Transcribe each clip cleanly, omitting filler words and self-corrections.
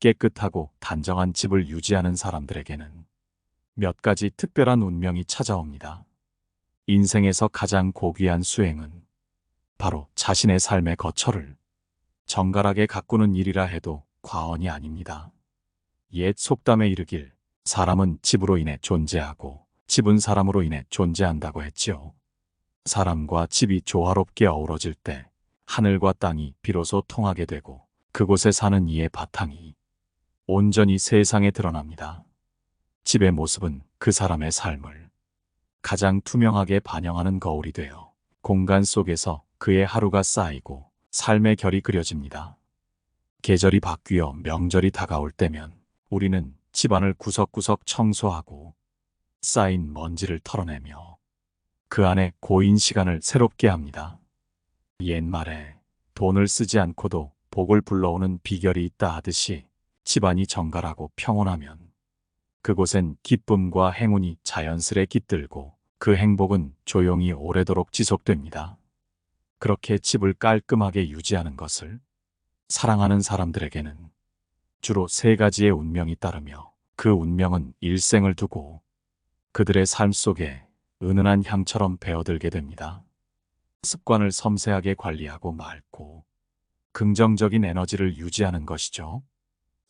깨끗하고 단정한 집을 유지하는 사람들에게는 몇 가지 특별한 운명이 찾아옵니다. 인생에서 가장 고귀한 수행은 바로 자신의 삶의 거처를 정갈하게 가꾸는 일이라 해도 과언이 아닙니다. 옛 속담에 이르길 사람은 집으로 인해 존재하고 집은 사람으로 인해 존재한다고 했지요. 사람과 집이 조화롭게 어우러질 때 하늘과 땅이 비로소 통하게 되고 그곳에 사는 이의 바탕이 온전히 세상에 드러납니다. 집의 모습은 그 사람의 삶을 가장 투명하게 반영하는 거울이 되어 공간 속에서 그의 하루가 쌓이고 삶의 결이 그려집니다. 계절이 바뀌어 명절이 다가올 때면 우리는 집안을 구석구석 청소하고 쌓인 먼지를 털어내며 그 안에 고인 시간을 새롭게 합니다. 옛말에 돈을 쓰지 않고도 복을 불러오는 비결이 있다 하듯이 집안이 정갈하고 평온하면 그곳엔 기쁨과 행운이 자연스레 깃들고 그 행복은 조용히 오래도록 지속됩니다. 그렇게 집을 깔끔하게 유지하는 것을 사랑하는 사람들에게는 주로 세 가지의 운명이 따르며 그 운명은 일생을 두고 그들의 삶 속에 은은한 향처럼 배어들게 됩니다. 습관을 섬세하게 관리하고 맑고 긍정적인 에너지를 유지하는 것이죠.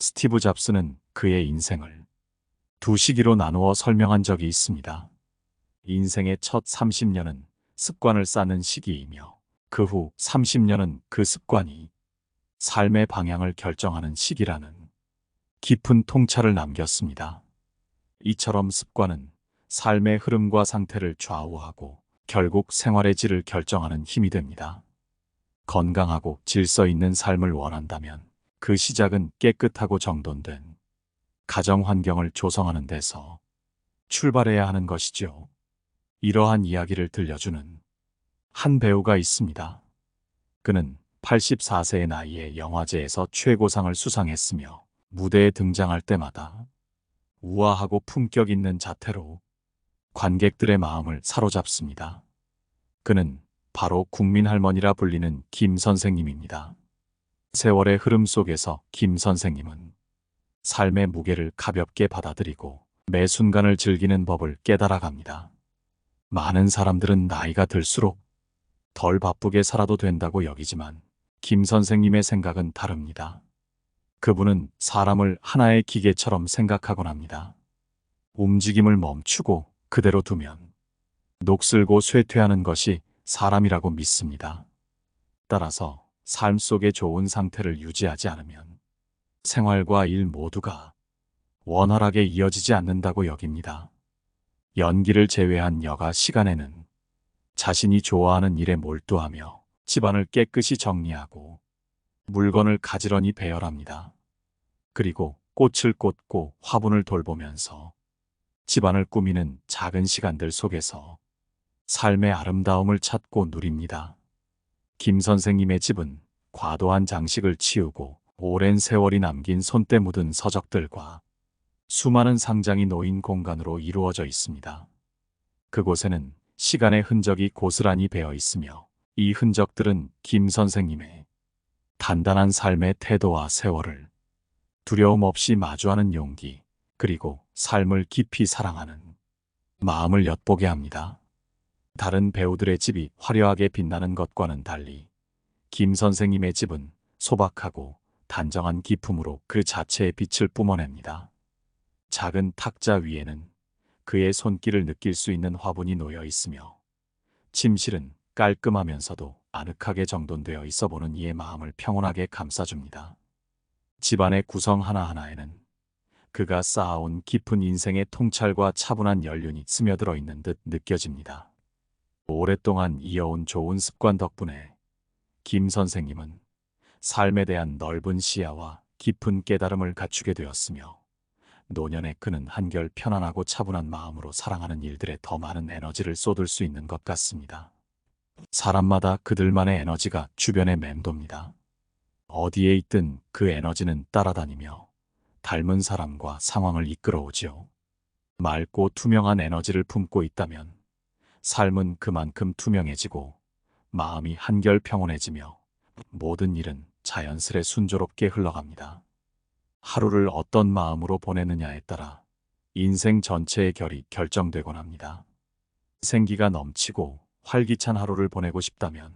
스티브 잡스는 그의 인생을 두 시기로 나누어 설명한 적이 있습니다. 인생의 첫 30년은 습관을 쌓는 시기이며 그 후 30년은 그 습관이 삶의 방향을 결정하는 시기라는 깊은 통찰을 남겼습니다. 이처럼 습관은 삶의 흐름과 상태를 좌우하고 결국 생활의 질을 결정하는 힘이 됩니다. 건강하고 질서 있는 삶을 원한다면 그 시작은 깨끗하고 정돈된 가정 환경을 조성하는 데서 출발해야 하는 것이죠. 이러한 이야기를 들려주는 한 배우가 있습니다. 그는 84세의 나이에 영화제에서 최고상을 수상했으며 무대에 등장할 때마다 우아하고 품격 있는 자태로 관객들의 마음을 사로잡습니다. 그는 바로 국민할머니라 불리는 김 선생님입니다. 세월의 흐름 속에서 김 선생님은 삶의 무게를 가볍게 받아들이고 매 순간을 즐기는 법을 깨달아갑니다. 많은 사람들은 나이가 들수록 덜 바쁘게 살아도 된다고 여기지만 김 선생님의 생각은 다릅니다. 그분은 사람을 하나의 기계처럼 생각하곤 합니다. 움직임을 멈추고 그대로 두면 녹슬고 쇠퇴하는 것이 사람이라고 믿습니다. 따라서 삶 속의 좋은 상태를 유지하지 않으면 생활과 일 모두가 원활하게 이어지지 않는다고 여깁니다. 연기를 제외한 여가 시간에는 자신이 좋아하는 일에 몰두하며 집안을 깨끗이 정리하고 물건을 가지런히 배열합니다. 그리고 꽃을 꽂고 화분을 돌보면서 집안을 꾸미는 작은 시간들 속에서 삶의 아름다움을 찾고 누립니다. 김 선생님의 집은 과도한 장식을 치우고 오랜 세월이 남긴 손때 묻은 서적들과 수많은 상장이 놓인 공간으로 이루어져 있습니다. 그곳에는 시간의 흔적이 고스란히 배어 있으며 이 흔적들은 김 선생님의 단단한 삶의 태도와 세월을 두려움 없이 마주하는 용기, 그리고 삶을 깊이 사랑하는 마음을 엿보게 합니다. 다른 배우들의 집이 화려하게 빛나는 것과는 달리 김 선생님의 집은 소박하고 단정한 기품으로 그 자체의 빛을 뿜어냅니다. 작은 탁자 위에는 그의 손길을 느낄 수 있는 화분이 놓여 있으며 침실은 깔끔하면서도 아늑하게 정돈되어 있어 보는 이의 마음을 평온하게 감싸줍니다. 집안의 구성 하나하나에는 그가 쌓아온 깊은 인생의 통찰과 차분한 연륜이 스며들어 있는 듯 느껴집니다. 오랫동안 이어온 좋은 습관 덕분에 김 선생님은 삶에 대한 넓은 시야와 깊은 깨달음을 갖추게 되었으며 노년에 그는 한결 편안하고 차분한 마음으로 사랑하는 일들에 더 많은 에너지를 쏟을 수 있는 것 같습니다. 사람마다 그들만의 에너지가 주변에 맴돕니다. 어디에 있든 그 에너지는 따라다니며 닮은 사람과 상황을 이끌어오지요. 맑고 투명한 에너지를 품고 있다면 삶은 그만큼 투명해지고 마음이 한결 평온해지며 모든 일은 자연스레 순조롭게 흘러갑니다. 하루를 어떤 마음으로 보내느냐에 따라 인생 전체의 결이 결정되곤 합니다. 생기가 넘치고 활기찬 하루를 보내고 싶다면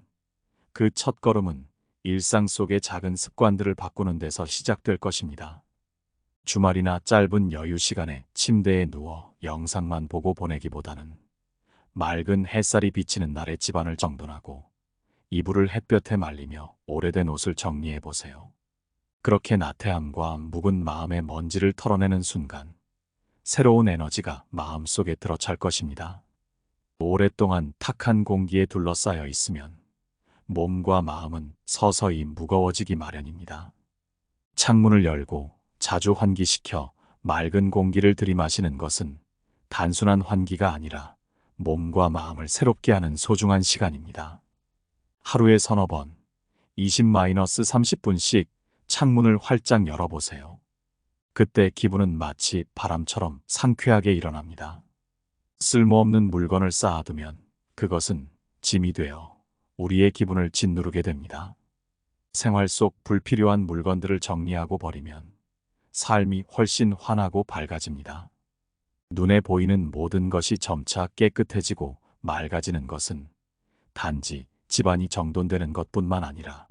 그 첫걸음은 일상 속의 작은 습관들을 바꾸는 데서 시작될 것입니다. 주말이나 짧은 여유 시간에 침대에 누워 영상만 보고 보내기보다는 맑은 햇살이 비치는 날에 집안을 정돈하고 이불을 햇볕에 말리며 오래된 옷을 정리해 보세요. 그렇게 나태함과 묵은 마음의 먼지를 털어내는 순간 새로운 에너지가 마음속에 들어찰 것입니다. 오랫동안 탁한 공기에 둘러싸여 있으면 몸과 마음은 서서히 무거워지기 마련입니다. 창문을 열고 자주 환기시켜 맑은 공기를 들이마시는 것은 단순한 환기가 아니라 몸과 마음을 새롭게 하는 소중한 시간입니다. 하루에 서너 번, 20-30분씩 창문을 활짝 열어보세요. 그때 기분은 마치 바람처럼 상쾌하게 일어납니다. 쓸모없는 물건을 쌓아두면 그것은 짐이 되어 우리의 기분을 짓누르게 됩니다. 생활 속 불필요한 물건들을 정리하고 버리면 삶이 훨씬 환하고 밝아집니다. 눈에 보이는 모든 것이 점차 깨끗해지고 맑아지는 것은 단지 집안이 정돈되는 것뿐만 아니라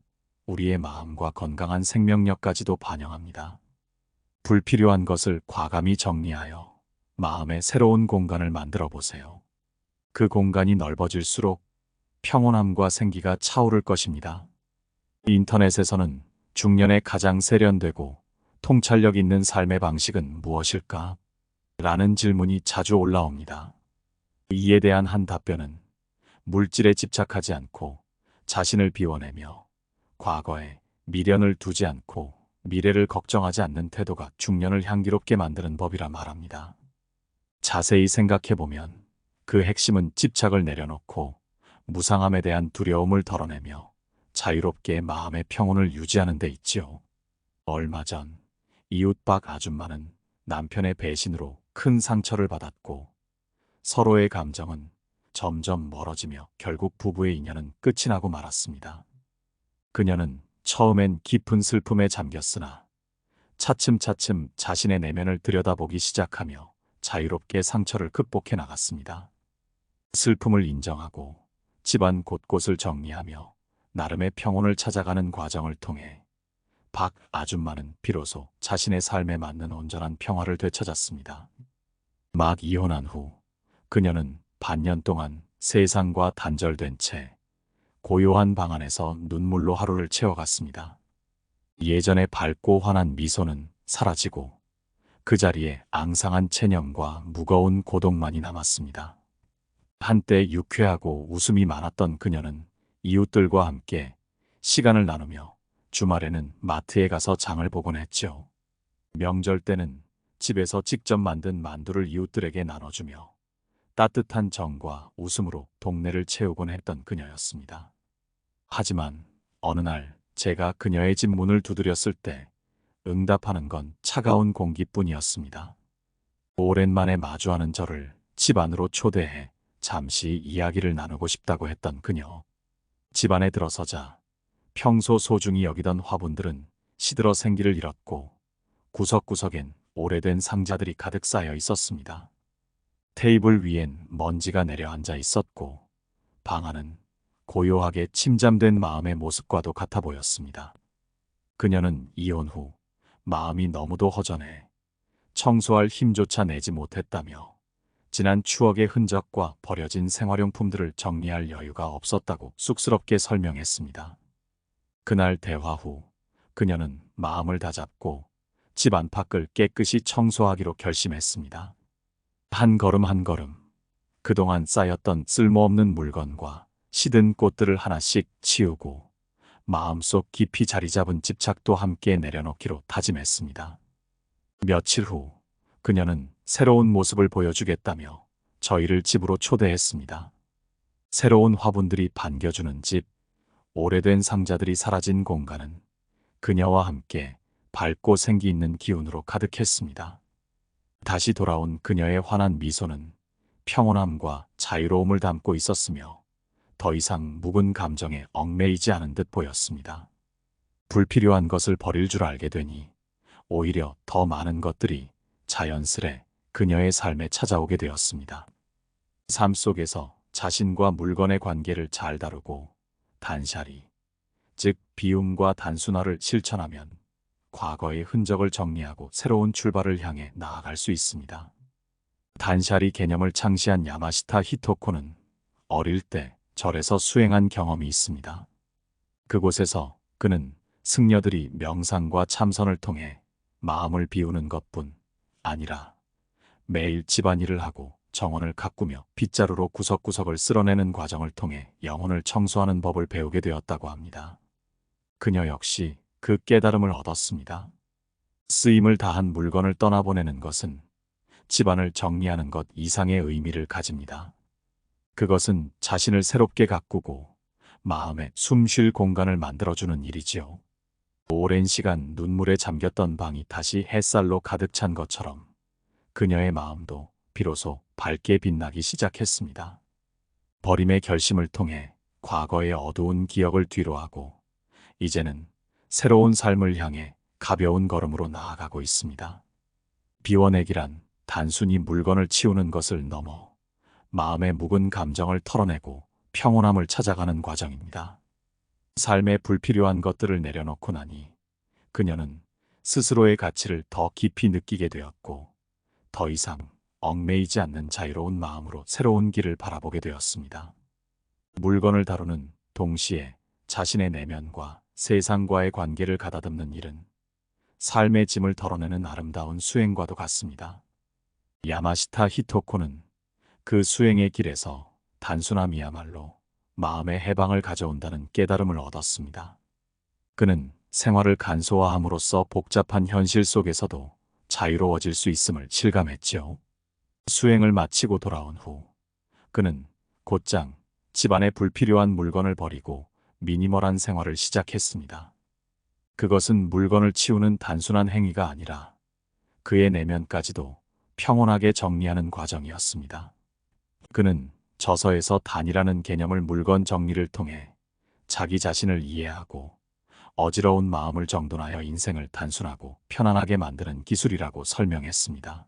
우리의 마음과 건강한 생명력까지도 반영합니다. 불필요한 것을 과감히 정리하여 마음의 새로운 공간을 만들어 보세요. 그 공간이 넓어질수록 평온함과 생기가 차오를 것입니다. 인터넷에서는 중년에 가장 세련되고 통찰력 있는 삶의 방식은 무엇일까? 라는 질문이 자주 올라옵니다. 이에 대한 한 답변은 물질에 집착하지 않고 자신을 비워내며 과거에 미련을 두지 않고 미래를 걱정하지 않는 태도가 중년을 향기롭게 만드는 법이라 말합니다. 자세히 생각해보면 그 핵심은 집착을 내려놓고 무상함에 대한 두려움을 덜어내며 자유롭게 마음의 평온을 유지하는 데 있지요. 얼마 전 이웃 박 아줌마는 남편의 배신으로 큰 상처를 받았고 서로의 감정은 점점 멀어지며 결국 부부의 인연은 끝이 나고 말았습니다. 그녀는 처음엔 깊은 슬픔에 잠겼으나 차츰차츰 자신의 내면을 들여다보기 시작하며 자유롭게 상처를 극복해 나갔습니다. 슬픔을 인정하고 집안 곳곳을 정리하며 나름의 평온을 찾아가는 과정을 통해 박 아줌마는 비로소 자신의 삶에 맞는 온전한 평화를 되찾았습니다. 막 이혼한 후 그녀는 반년 동안 세상과 단절된 채 고요한 방 안에서 눈물로 하루를 채워갔습니다. 예전의 밝고 환한 미소는 사라지고 그 자리에 앙상한 체념과 무거운 고독만이 남았습니다. 한때 유쾌하고 웃음이 많았던 그녀는 이웃들과 함께 시간을 나누며 주말에는 마트에 가서 장을 보곤 했죠. 명절 때는 집에서 직접 만든 만두를 이웃들에게 나눠주며 따뜻한 정과 웃음으로 동네를 채우곤 했던 그녀였습니다. 하지만 어느 날 제가 그녀의 집 문을 두드렸을 때 응답하는 건 차가운 공기뿐이었습니다. 오랜만에 마주하는 저를 집 안으로 초대해 잠시 이야기를 나누고 싶다고 했던 그녀. 집 안에 들어서자 평소 소중히 여기던 화분들은 시들어 생기를 잃었고 구석구석엔 오래된 상자들이 가득 쌓여 있었습니다. 테이블 위엔 먼지가 내려앉아 있었고 방 안은 고요하게 침잠된 마음의 모습과도 같아 보였습니다. 그녀는 이혼 후 마음이 너무도 허전해 청소할 힘조차 내지 못했다며 지난 추억의 흔적과 버려진 생활용품들을 정리할 여유가 없었다고 쑥스럽게 설명했습니다. 그날 대화 후 그녀는 마음을 다잡고 집 안팎을 깨끗이 청소하기로 결심했습니다. 한 걸음 한 걸음 그동안 쌓였던 쓸모없는 물건과 시든 꽃들을 하나씩 치우고 마음속 깊이 자리 잡은 집착도 함께 내려놓기로 다짐했습니다. 며칠 후 그녀는 새로운 모습을 보여주겠다며 저희를 집으로 초대했습니다. 새로운 화분들이 반겨주는 집, 오래된 상자들이 사라진 공간은 그녀와 함께 밝고 생기 있는 기운으로 가득했습니다. 다시 돌아온 그녀의 환한 미소는 평온함과 자유로움을 담고 있었으며 더 이상 묵은 감정에 얽매이지 않은 듯 보였습니다. 불필요한 것을 버릴 줄 알게 되니 오히려 더 많은 것들이 자연스레 그녀의 삶에 찾아오게 되었습니다. 삶 속에서 자신과 물건의 관계를 잘 다루고 단샤리, 즉 비움과 단순화를 실천하면 과거의 흔적을 정리하고 새로운 출발을 향해 나아갈 수 있습니다. 단샤리 개념을 창시한 야마시타 히토코는 어릴 때 절에서 수행한 경험이 있습니다. 그곳에서 그는 승려들이 명상과 참선을 통해 마음을 비우는 것뿐 아니라 매일 집안일을 하고 정원을 가꾸며 빗자루로 구석구석을 쓸어내는 과정을 통해 영혼을 청소하는 법을 배우게 되었다고 합니다. 그녀 역시 그 깨달음을 얻었습니다. 쓰임을 다한 물건을 떠나보내는 것은 집안을 정리하는 것 이상의 의미를 가집니다. 그것은 자신을 새롭게 가꾸고 마음에 숨 쉴 공간을 만들어주는 일이지요. 오랜 시간 눈물에 잠겼던 방이 다시 햇살로 가득 찬 것처럼 그녀의 마음도 비로소 밝게 빛나기 시작했습니다. 버림의 결심을 통해 과거의 어두운 기억을 뒤로하고 이제는 새로운 삶을 향해 가벼운 걸음으로 나아가고 있습니다. 비워내기란 단순히 물건을 치우는 것을 넘어 마음의 묵은 감정을 털어내고 평온함을 찾아가는 과정입니다. 삶의 불필요한 것들을 내려놓고 나니 그녀는 스스로의 가치를 더 깊이 느끼게 되었고 더 이상 얽매이지 않는 자유로운 마음으로 새로운 길을 바라보게 되었습니다. 물건을 다루는 동시에 자신의 내면과 세상과의 관계를 가다듬는 일은 삶의 짐을 덜어내는 아름다운 수행과도 같습니다. 야마시타 히토코는 그 수행의 길에서 단순함이야말로 마음의 해방을 가져온다는 깨달음을 얻었습니다. 그는 생활을 간소화함으로써 복잡한 현실 속에서도 자유로워질 수 있음을 실감했지요. 수행을 마치고 돌아온 후 그는 곧장 집안의 불필요한 물건을 버리고 미니멀한 생활을 시작했습니다. 그것은 물건을 치우는 단순한 행위가 아니라 그의 내면까지도 평온하게 정리하는 과정이었습니다. 그는 저서에서 단이라는 개념을 물건 정리를 통해 자기 자신을 이해하고 어지러운 마음을 정돈하여 인생을 단순하고 편안하게 만드는 기술이라고 설명했습니다.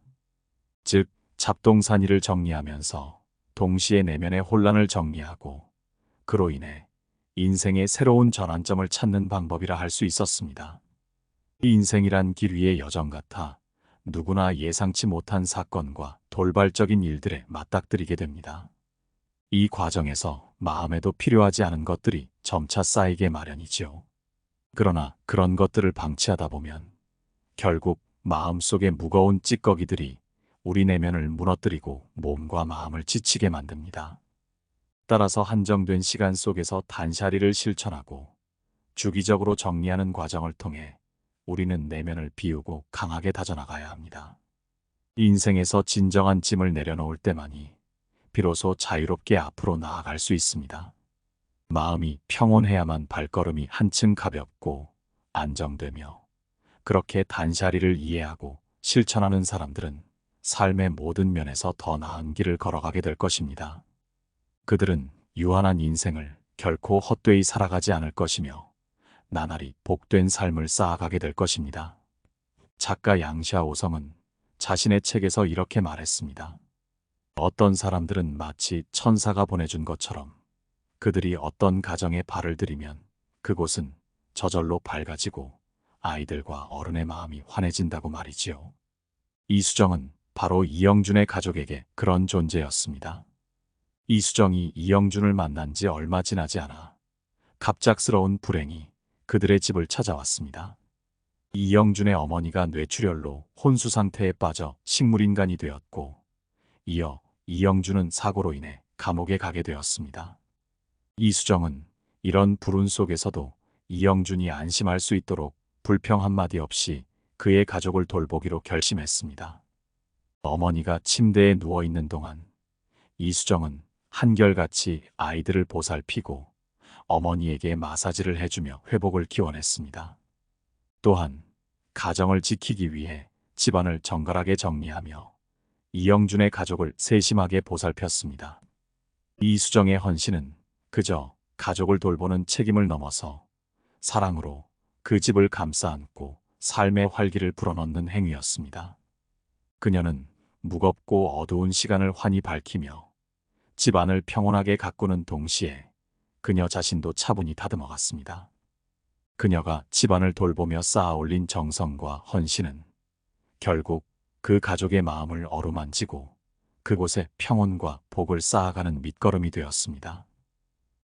즉, 잡동사니를 정리하면서 동시에 내면의 혼란을 정리하고 그로 인해 인생의 새로운 전환점을 찾는 방법이라 할 수 있었습니다. 이 인생이란 길 위의 여정 같아 누구나 예상치 못한 사건과 돌발적인 일들에 맞닥뜨리게 됩니다. 이 과정에서 마음에도 필요하지 않은 것들이 점차 쌓이게 마련이지요. 그러나 그런 것들을 방치하다 보면 결국 마음속의 무거운 찌꺼기들이 우리 내면을 무너뜨리고 몸과 마음을 지치게 만듭니다. 따라서 한정된 시간 속에서 단샤리를 실천하고 주기적으로 정리하는 과정을 통해 우리는 내면을 비우고 강하게 다져나가야 합니다. 인생에서 진정한 짐을 내려놓을 때만이 비로소 자유롭게 앞으로 나아갈 수 있습니다. 마음이 평온해야만 발걸음이 한층 가볍고 안정되며 그렇게 단샤리를 이해하고 실천하는 사람들은 삶의 모든 면에서 더 나은 길을 걸어가게 될 것입니다. 그들은 유한한 인생을 결코 헛되이 살아가지 않을 것이며 나날이 복된 삶을 쌓아가게 될 것입니다. 작가 양샤오성은 자신의 책에서 이렇게 말했습니다. 어떤 사람들은 마치 천사가 보내준 것처럼 그들이 어떤 가정에 발을 들이면 그곳은 저절로 밝아지고 아이들과 어른의 마음이 환해진다고 말이지요. 이수정은 바로 이영준의 가족에게 그런 존재였습니다. 이수정이 이영준을 만난 지 얼마 지나지 않아 갑작스러운 불행이 그들의 집을 찾아왔습니다. 이영준의 어머니가 뇌출혈로 혼수 상태에 빠져 식물인간이 되었고 이어 이영준은 사고로 인해 감옥에 가게 되었습니다. 이수정은 이런 불운 속에서도 이영준이 안심할 수 있도록 불평 한마디 없이 그의 가족을 돌보기로 결심했습니다. 어머니가 침대에 누워있는 동안 이수정은 한결같이 아이들을 보살피고 어머니에게 마사지를 해주며 회복을 기원했습니다. 또한 가정을 지키기 위해 집안을 정갈하게 정리하며 이영준의 가족을 세심하게 보살폈습니다. 이수정의 헌신은 그저 가족을 돌보는 책임을 넘어서 사랑으로 그 집을 감싸 안고 삶의 활기를 불어넣는 행위였습니다. 그녀는 무겁고 어두운 시간을 환히 밝히며 집안을 평온하게 가꾸는 동시에 그녀 자신도 차분히 다듬어갔습니다. 그녀가 집안을 돌보며 쌓아올린 정성과 헌신은 결국 그 가족의 마음을 어루만지고 그곳에 평온과 복을 쌓아가는 밑거름이 되었습니다.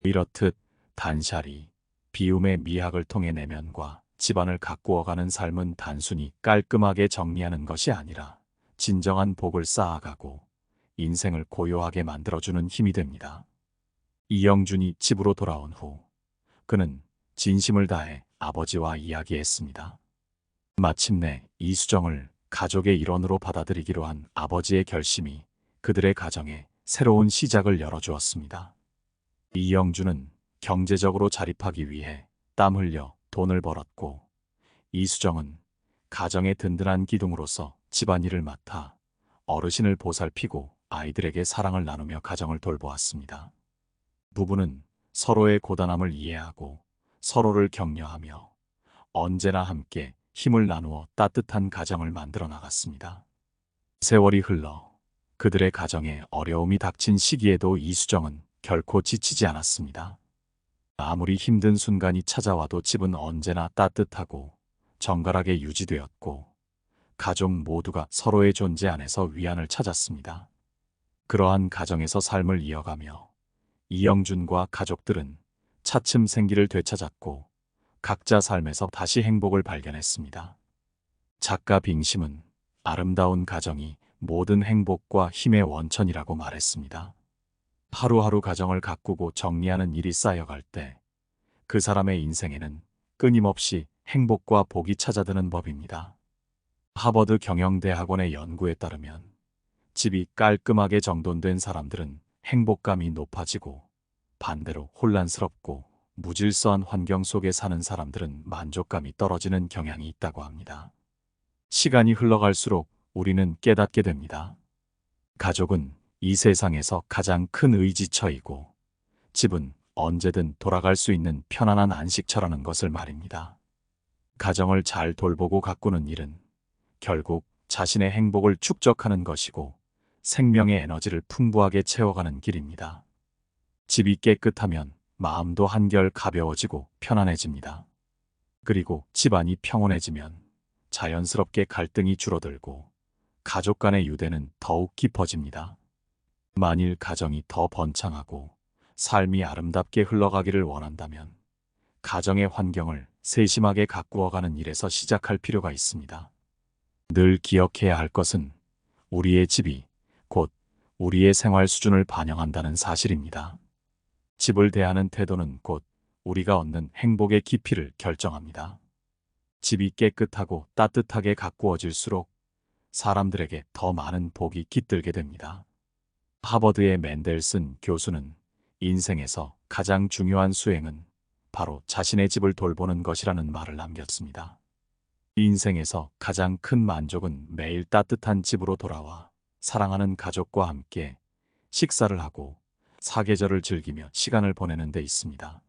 이렇듯 단샤리, 비움의 미학을 통해 내면과 집안을 가꾸어가는 삶은 단순히 깔끔하게 정리하는 것이 아니라 진정한 복을 쌓아가고 인생을 고요하게 만들어주는 힘이 됩니다. 이영준이 집으로 돌아온 후 그는 진심을 다해 아버지와 이야기했습니다. 마침내 이수정을 가족의 일원으로 받아들이기로 한 아버지의 결심이 그들의 가정에 새로운 시작을 열어주었습니다. 이영준은 경제적으로 자립하기 위해 땀 흘려 돈을 벌었고 이수정은 가정의 든든한 기둥으로서 집안일을 맡아 어르신을 보살피고 아이들에게 사랑을 나누며 가정을 돌보았습니다. 부부는 서로의 고단함을 이해하고 서로를 격려하며 언제나 함께 힘을 나누어 따뜻한 가정을 만들어 나갔습니다. 세월이 흘러 그들의 가정에 어려움이 닥친 시기에도 이수정은 결코 지치지 않았습니다. 아무리 힘든 순간이 찾아와도 집은 언제나 따뜻하고 정갈하게 유지되었고 가족 모두가 서로의 존재 안에서 위안을 찾았습니다. 그러한 가정에서 삶을 이어가며 이영준과 가족들은 차츰 생기를 되찾았고 각자 삶에서 다시 행복을 발견했습니다. 작가 빙심은 아름다운 가정이 모든 행복과 힘의 원천이라고 말했습니다. 하루하루 가정을 가꾸고 정리하는 일이 쌓여갈 때 그 사람의 인생에는 끊임없이 행복과 복이 찾아드는 법입니다. 하버드 경영대학원의 연구에 따르면 집이 깔끔하게 정돈된 사람들은 행복감이 높아지고 반대로 혼란스럽고 무질서한 환경 속에 사는 사람들은 만족감이 떨어지는 경향이 있다고 합니다. 시간이 흘러갈수록 우리는 깨닫게 됩니다. 가족은 이 세상에서 가장 큰 의지처이고 집은 언제든 돌아갈 수 있는 편안한 안식처라는 것을 말입니다. 가정을 잘 돌보고 가꾸는 일은 결국 자신의 행복을 축적하는 것이고 생명의 에너지를 풍부하게 채워가는 길입니다. 집이 깨끗하면 마음도 한결 가벼워지고 편안해집니다. 그리고 집안이 평온해지면 자연스럽게 갈등이 줄어들고 가족 간의 유대는 더욱 깊어집니다. 만일 가정이 더 번창하고 삶이 아름답게 흘러가기를 원한다면 가정의 환경을 세심하게 가꾸어가는 일에서 시작할 필요가 있습니다. 늘 기억해야 할 것은 우리의 집이 곧 우리의 생활 수준을 반영한다는 사실입니다. 집을 대하는 태도는 곧 우리가 얻는 행복의 깊이를 결정합니다. 집이 깨끗하고 따뜻하게 가꾸어질수록 사람들에게 더 많은 복이 깃들게 됩니다. 하버드의 맨델슨 교수는 인생에서 가장 중요한 수행은 바로 자신의 집을 돌보는 것이라는 말을 남겼습니다. 인생에서 가장 큰 만족은 매일 따뜻한 집으로 돌아와 사랑하는 가족과 함께 식사를 하고 사계절을 즐기며 시간을 보내는 데 있습니다.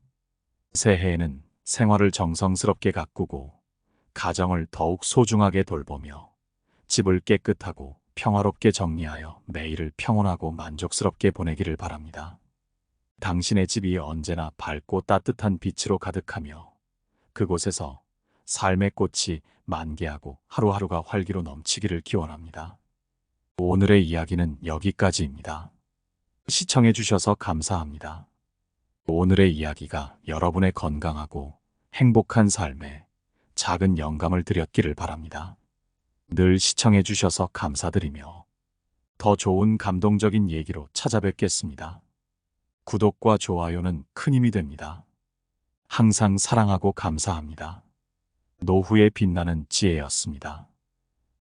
새해에는 생활을 정성스럽게 가꾸고 가정을 더욱 소중하게 돌보며 집을 깨끗하고 평화롭게 정리하여 매일을 평온하고 만족스럽게 보내기를 바랍니다. 당신의 집이 언제나 밝고 따뜻한 빛으로 가득하며 그곳에서 삶의 꽃이 만개하고 하루하루가 활기로 넘치기를 기원합니다. 오늘의 이야기는 여기까지입니다. 시청해 주셔서 감사합니다. 오늘의 이야기가 여러분의 건강하고 행복한 삶에 작은 영감을 드렸기를 바랍니다. 늘 시청해 주셔서 감사드리며 더 좋은 감동적인 얘기로 찾아뵙겠습니다. 구독과 좋아요는 큰 힘이 됩니다. 항상 사랑하고 감사합니다. 노후의 빛나는 지혜였습니다.